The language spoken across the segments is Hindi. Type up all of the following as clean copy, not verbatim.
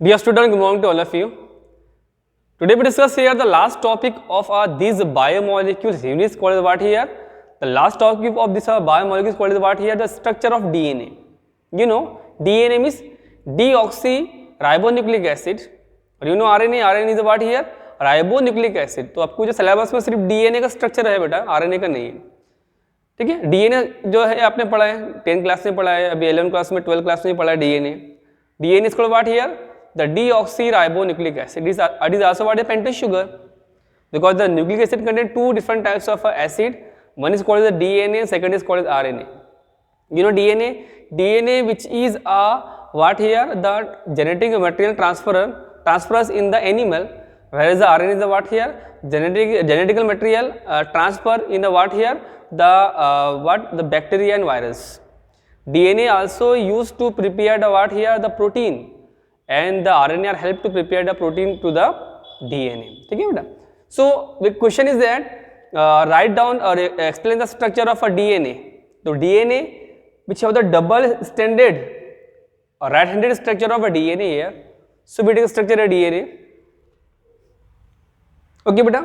Dear student, good morning to all of you. Today we discuss here the last topic of these biomolecules units called what here? The last topic of this biomolecules called what here? The structure of DNA. You know, DNA means deoxyribonucleic acid. और you know RNA, RNA is what here? Ribonucleic acid. तो आपको जो सिलेबस में सिर्फ डीएनए का स्ट्रक्चर है बेटा, आरएनए का नहीं है. ठीक है, डीएनए जो है आपने पढ़ा है 10 क्लास में पढ़ा है, अभी 11 क्लास में 12 क्लास में पढ़ा है DNA. DNA is called what here? The deoxyribonucleic acid. It is also what a pentose sugar, because the nucleic acid contain two different types of acid. One is called the DNA, second is called RNA. You know DNA which is what here? The genetic material transfers in the animal, whereas the RNA is the what here? Genetical material transfer in the what here? The bacteria and virus. DNA also used to prepare the what here? The protein, and the RNA are help to prepare the protein to the DNA. ठीक है बेटा? So the question is that write down or explain the structure of a DNA. तो DNA which have the double stranded or right-handed structure of a DNA here. So we take the structure of DNA. Okay बेटा?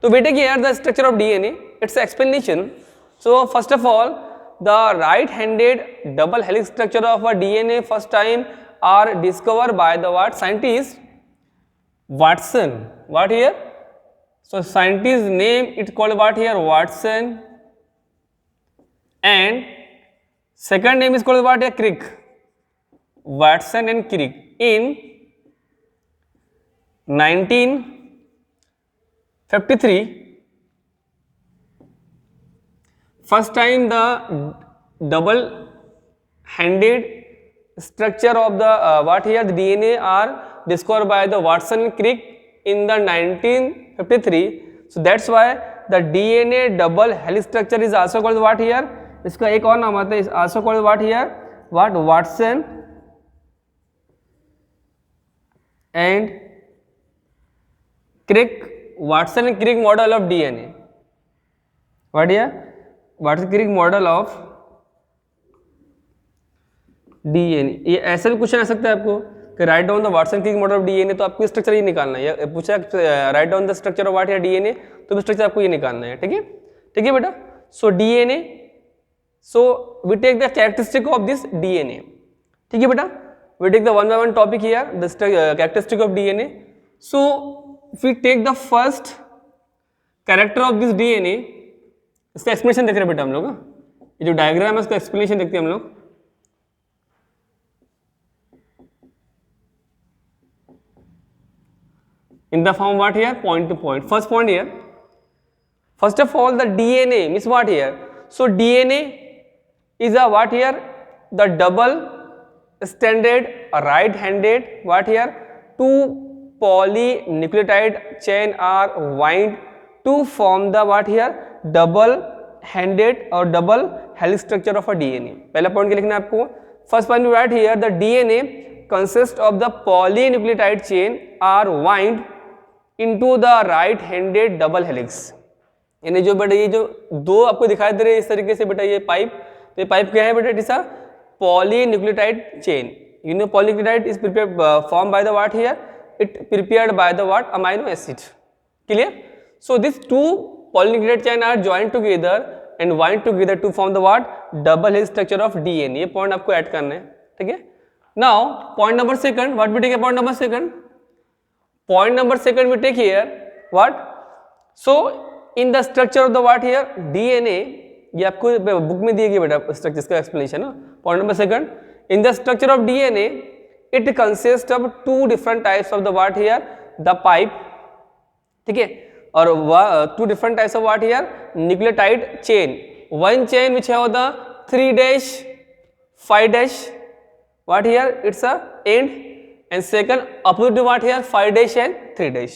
तो we take here the structure of DNA. Its explanation. So first of all, the right-handed double helix structure of a DNA first time are discovered by the what? Scientist Watson. What here? So scientist name it called what here? Watson. And second name is called what here? Crick. Watson and Crick in 1953. First time the double-handed structure of the what here? The DNA are discovered by the Watson and Crick in the 1953. So that's why the DNA double helix structure is also called what here? इसका एक और नाम आता है, also called what here? What? Watson and Crick. Watson and Crick model of DNA. What here? Watson Crick model of DNA. ये ऐसा भी क्वेश्चन आ सकता है आपको कि write down the Watson Crick model of DNA, तो आपको स्ट्रक्चर ये निकालना है. या पूछा write down the structure of what है डीएनए, तो भी स्ट्रक्चर आपको ये निकालना है. ठीक है, ठीक है बेटा. So DNA, so we take the characteristic of this DNA. ठीक है बेटा, we take the one by one topic here, the characteristic of DNA. So we take the first character of this DNA. इसका एक्सप्लेनेशन देख रहे हैं बेटा हम लोग. ये जो डायग्राम है उसका एक्सप्लेनेशन देखते हैं हम लोग. In the form what here? Point to point. First point here. First of all, the DNA means what here? So DNA is a what here? The double stranded right-handed what here? Two polynucleotide chain are wind to form the what here? Double-handed or double helix structure of a DNA. पहला point क्या लिखना है आपको? First point right here, the DNA consists of the polynucleotide chain are wind into the right-handed double helix. यानी जो बेटा ये जो दो आपको दिखाई दे रहे हैं इस तरीके से बेटा ये पाइप, तो ये पाइप क्या है बेटा? It is a polynucleotide chain. You know polynucleotide is prepared formed by the what here? It prepared by the what? Amino acid. Clear? So these two polynucleotide chain are joined together and wind together to form the what? Double helix structure of DNA. ये पॉइंट आपको ऐड करना है. ठीक है. Now point number second. What we take a point number second? Point number second we take here what? So in the structure of the what here? DNA. ये आपको बुक में दिए गए बेटा स्ट्रक्चर का एक्सप्लेनेशन है. Point number second, in the structure of DNA it consist of two different types of the what here? The pipe. ठीक है, और two different types of what here? Nucleotide chain. One chain which है the 3-5' what here? It's a end, and second opposite what here? 5' end 3'.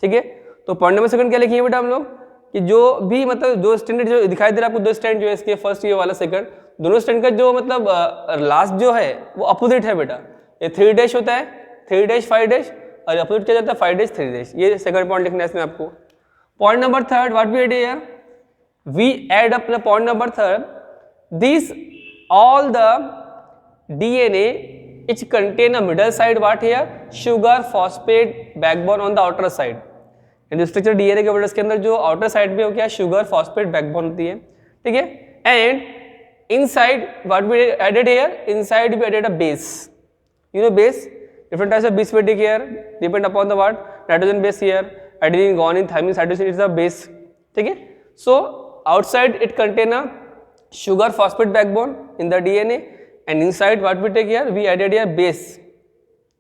ठीक है, तो पॉइंट नंबर सेकंड क्या लिखिए बेटा हम लोग कि जो भी मतलब दो स्टैंड जो दिखाई दे रहा है आपको, दो स्टैंड जो है इसके फर्स्ट ये वाला सेकंड, दोनों स्टैंड का जो मतलब लास्ट जो है वो अपोजिट है बेटा. ये 3' होता है, 3' 5' और अपोजिट क्या जाता है? 5' 3'. ये सेकंड पॉइंट लिखना है इसमें आपको. Point number third what we add here? We add up point number third, this all the DNA each contain a middle side what here sugar phosphate backbone on the outer side. And structure DNA के के अंदर जो आउटर साइड पे हो क्या शुगर फॉस्फेट बैकबोन होती है, ठीक है। And inside what we added here, inside we added a base, you know base, different types of base we take here depend upon the what nitrogen base here, adenine guanine thymine cytosine is the base, ठीक है। so outside it contain a sugar phosphate backbone in the DNA and inside what we take here we added here base,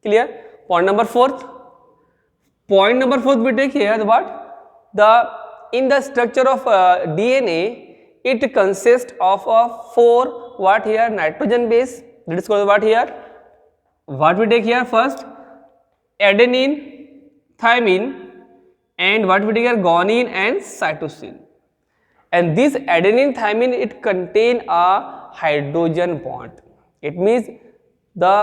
clear। point number fourth we take here what the in the structure of DNA it consists of a 4 what here nitrogen base, that is called what here what we take here first adenine thymine and what we take here guanine and cytosine, and this adenine thymine it contain a hydrogen bond, it means the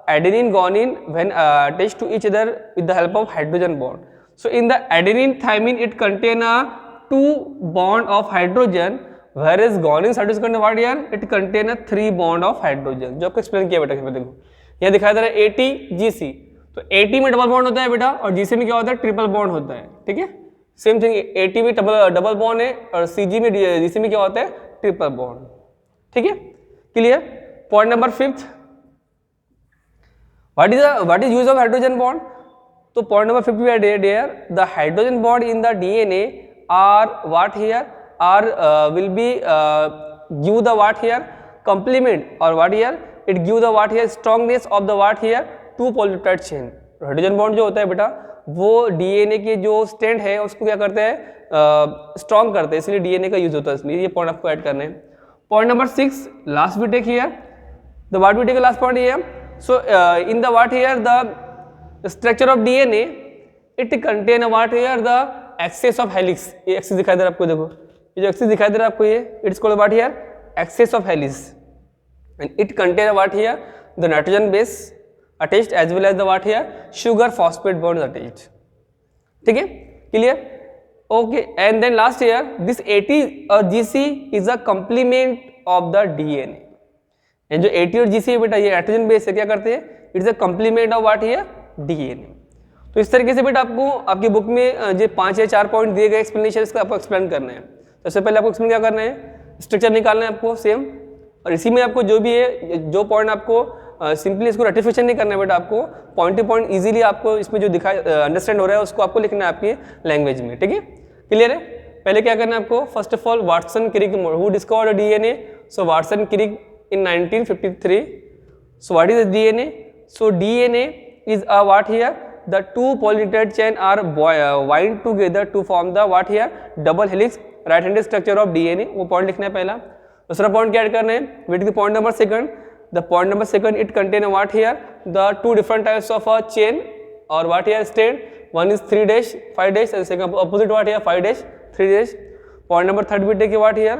adenine guanine when attached to each other with the help of hydrogen bond, so in the adenine thymine it contain a 2 bond of hydrogen whereas guanine cytosine contain what here it contain a 3 bond of hydrogen, जो आपको एक्सप्लेन किया बेटा। देखो यह दिखाया जा रहा है ATGC, तो AT में डबल बॉन्ड होता है बेटा और GC में क्या होता है ट्रिपल बॉन्ड होता है, ठीक है। सेम थिंग AT में डबल बॉन्ड है और CG में GC में क्या होता है ट्रिपल बॉन्ड, ठीक है, clear. Point number 5 what is use of hydrogen bond, तो point number 5 we are there the hydrogen bond in the DNA are what here are will be give the what here complement और what here it give the what here strongness of the what here two polypeptide chain। Hydrogen bond जो होता है बेटा वो डीएनए के जो स्ट्रैंड है उसको क्या करते हैं स्ट्रॉन्ग करते हैं, इसलिए डीएनए का यूज होता है, इसलिए ये पॉइंट आपको ऐड करने हैं। Point number 6 last we take here the what we take last point here, so in the what here the structure of DNA it contain what here the axis of helix, ये एक्सेस दिखाई दे रहा है आपको, देखो ये जो एक्सेस दिखाई दे रहा है आपको ये it's called what here axis of helix and it contain what here the nitrogen base attached as well as the what here sugar phosphate bonds attached, ठीक है, clear, okay. And then last here this AT और GC is a complement of the DNA, and जो AT और GC है बेटा ये नाइट्रोजन बेस है, क्या करते हैं it's a complement of what here DNA। तो इस तरीके से बेटा आपको आपकी बुक में जो 5 या 4 पॉइंट दिए गए एक्सप्लेनेशन इसका आपको एक्सप्लेन करना है। सबसे पहले आपको एक्सप्लेन क्या करना है स्ट्रक्चर निकालना है आपको सेम, और इसी में आपको जो भी है जो पॉइंट आपको सिंपली इसको रेटिफिकेशन नहीं करना है बेटा, आपको पॉइंट टू पॉइंट इजीली आपको इसमें जो दिखा अंडरस्टैंड हो रहा है उसको आपको लिखना है आपकी लैंग्वेज में, ठीक है, क्लियर है। पहले क्या करना है आपको first of all Watson Crick who discovered DNA, so Watson Crick in 1953, so what is DNA, so DNA is a what here the 2 polypeptide chain are wind together to form the what here double helix right handed structure of DNA, वो पॉइंट लिखना है पहला। दूसरा पॉइंट क्या ऐड करना है wait the point number second, the point number second it contain what here the 2 different types of a chain or what here strand, one is 3' 5' and second opposite what here 5' 3'। point number third we take what here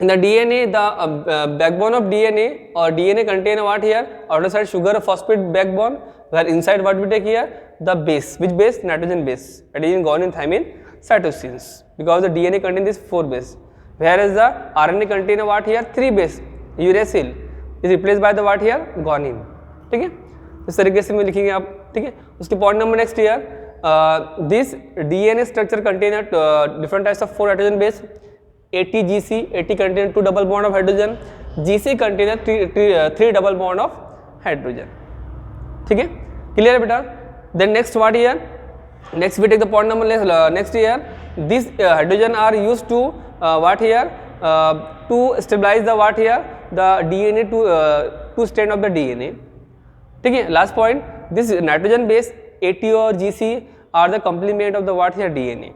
in the DNA the backbone of DNA or DNA contain what here outer side sugar phosphate backbone where inside what we take here the base, which base nitrogen base adenine guanine thymine cytosines, because the DNA contain this 4 base whereas the RNA contain what here 3 base uracil is replaced by the what here guanine, ठीक है, इस तरीके से में लिखेंगे आप, ठीक है। उसके point number next here this DNA structure contain different types of 4 hydrogen base, ATGC, AT contain 2 double bond of hydrogen, GC contain 3 double bond of hydrogen, ठीक है, क्लियर है बेटा। Then next what here next we take the point number next here this hydrogen are used to what here to stabilize the what here the DNA to strand of the DNA, ठीक है। Last point this nitrogen base AT और GC are the complement of the what here DNA,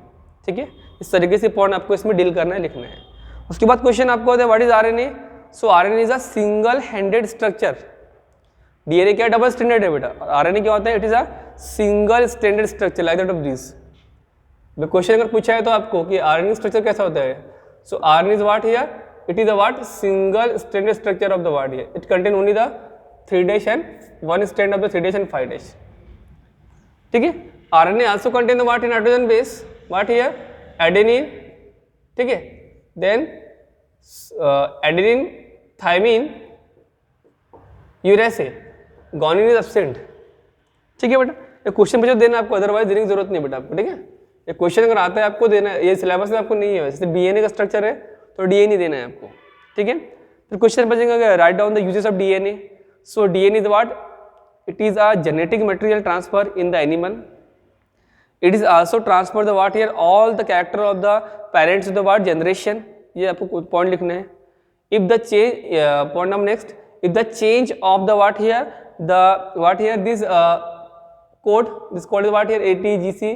ठीक है। इस तरीके से पॉइंट आपको इसमें डील करना है, लिखना है। उसके बाद क्वेश्चन आपको होता है what is RNA, so RNA is a single handed structure, DNA क्या डबल स्टैंडर्ड है बेटा, RNA क्या होता है it is a single standard structure like that of this. Question अगर पूछा है तो आपको कि RNA स्ट्रक्चर कैसा होता है, so RNA is what here it is a what single stranded structure of the what here it contain only the 3' and 1 strand of the 3' and 5', ठीक है। RNA also contain the what in nitrogen base what here adenine, ठीक है, then adenine thymine uracil, guanine is absent. ठीक है बेटा, ये क्वेश्चन पे जो देना आपको, अदरवाइज देने की जरूरत नहीं बेटा आपको। ठीक है, ये क्वेश्चन अगर आता है आपको देना है, ये सिलेबस में आपको नहीं है, जैसे डीएनए का स्ट्रक्चर है तो डीएनए देना है आपको। ठीक है, फिर क्वेश्चन बचेगा right down the uses of DNA. So DNA is what? It is a genetic material transfer in the animal. It is also transfer the what here all the character of the parents of the what generation. ये आपको पॉइंट लिखना है। If the change, point number next, if the change of the what here, the what here this code, this code is what here ATGC,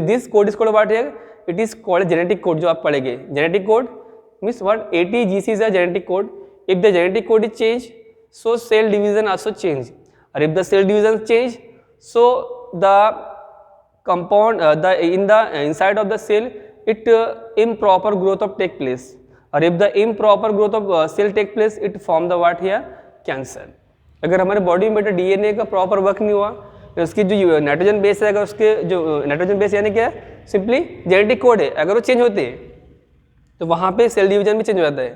this code is called what here, it is called genetic code जो आप पढ़ेंगे। genetic code means what? ATGC is a genetic code. If the genetic code is changed, so cell division also change, or if the cell division change, so the compound the in the inside of the cell it improper growth of take place, or if the improper growth of cell take place, it form the what here cancer। अगर हमारे बॉडी में बेटा डीएनए का प्रॉपर वर्क नहीं हुआ, उसकी जो नाइट्रोजन बेस है, अगर उसके जो नाइट्रोजन बेस यानी क्या है, सिंपली जेनेटिक कोड है, अगर वो चेंज होते हैं तो वहाँ पे सेल डिवीजन भी चेंज हो जाता है।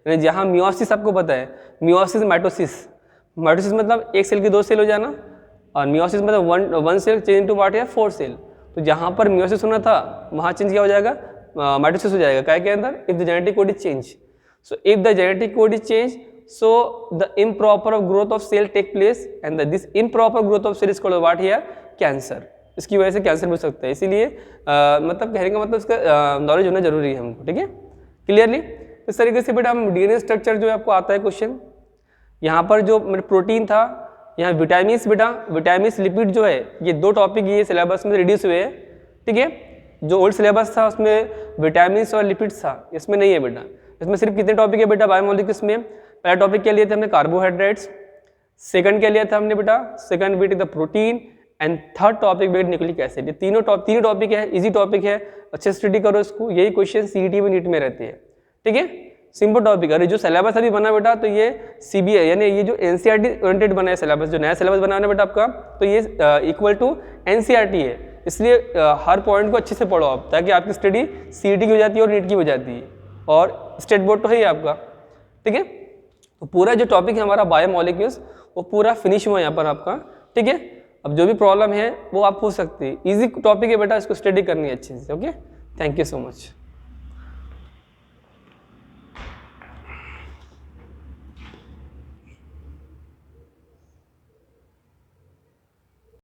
यानी जहाँ मियोसिस आपको पता है, मियोसिस माइटोसिस, माइटोसिस मतलब एक सेल की 2 सेल हो जाना, और मियोसिस मतलब one cell change into what है 4 सेल। तो जहाँ पर मियोसिस होना था वहाँ चेंज क्या हो जाएगा, माइटोसिस हो जाएगा। क्या के अंदर? If the genetic code is change. So if the genetic code is change, so the improper growth of cell take place and this improper growth of cell is called what here cancer। इसकी वजह से कैंसर भी हो सकता है। इसीलिए मतलब कहने का मतलब इसका नॉलेज होना जरूरी है हमको। ठीक है, क्लियरली। इस तरीके से बेटा हम डीएनए स्ट्रक्चर जो है आपको आता है क्वेश्चन। यहाँ पर जो प्रोटीन था, यहाँ विटामिन्स बेटा, विटामिन्स लिपिड जो है, ये 2 टॉपिक ये सिलेबस में रिड्यूस हुए हैं। ठीक है, जो ओल्ड सिलेबस था उसमें विटामिन्स और लिपिड्स था, इसमें नहीं है बेटा। इसमें सिर्फ कितने टॉपिक है बेटा बायोमोलिक्यूल्स में? पहला टॉपिक क्या लिया था हमने? कार्बोहाइड्रेट्स। सेकंड क्या लिया था हमने बेटा? सेकंड बेट the protein, and third topic बेट न्यूक्लिक एसिड। ये तीनों टॉपिक है, इजी टॉपिक है, अच्छे से स्टडी करो इसको। यही क्वेश्चन सीईटी में नीट में रहते हैं। ठीक है, सिंपल टॉपिक। अरे जो सिलेबस अभी बना बेटा, तो ये सीबीआई यानी ये जो एनसीईआरटी ओरिएंटेड बना है सिलेबस, जो नया सिलेबस बना है बेटा आपका, तो ये इक्वल टू एनसीईआरटी है। इसलिए हर पॉइंट को अच्छे से पढ़ो आप, ताकि आपकी स्टडी सीईटी की हो जाती है और नीट की हो जाती है, और स्टेट बोर्ड तो है ही आपका। ठीक है, तो पूरा जो टॉपिक है हमारा बायोमोलिक्यूल्स, वो पूरा फिनिश हुआ यहाँ पर आपका। ठीक है, अब जो भी प्रॉब्लम है वो आप पूछ सकते हैं। इजी टॉपिक है बेटा, इसको स्टडी करनी है अच्छे से। Okay, thank you so much.